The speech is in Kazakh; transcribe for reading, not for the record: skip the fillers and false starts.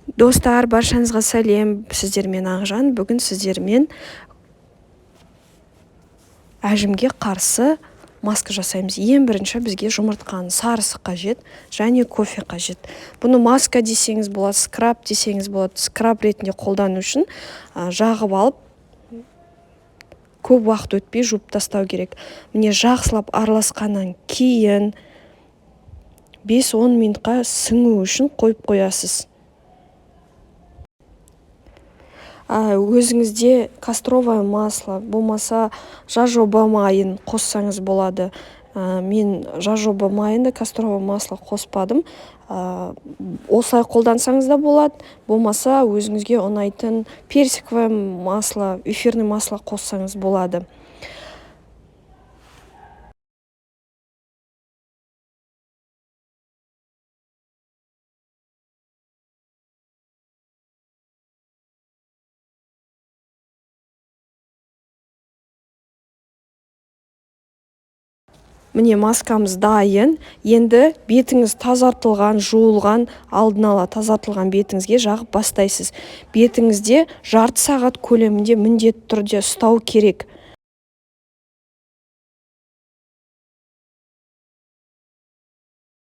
Достар, баршаңызға сәлем. Сіздермен Ақжан. Бүгін сіздермен әжімге қарсы маска жасаймыз. Ең бірінші бізге жұмыртқаның сарысы қажет және кофе қажет. Бұны маска десеңіз болады, скраб десеңіз болады. Скраб ретінде қолдану үшін жағып алып, көп уақыт өтпей жуып тастау керек. Міне жақсылап араласқаннан кейін 5-10 минутқа сіңу үшін қойып қоясыз. Өзіңізде кастровое масло болмаса жажоба майын қоссаңыз болады. Мен жажоба майын да кастровое масло қоспадым. Осылай қолдансаңыз да болады. Болмаса өзіңізге ұнайтын персиковое масло, эфирный масло қоссаңыз болады. Міне маскамыз дайын. Енді бетіңіз тазартылған, жуылған, алдын ала тазартылған бетіңізге жағып бастайсыз. Бетіңізде жарты сағат көлемінде міндетті түрде ұстау керек.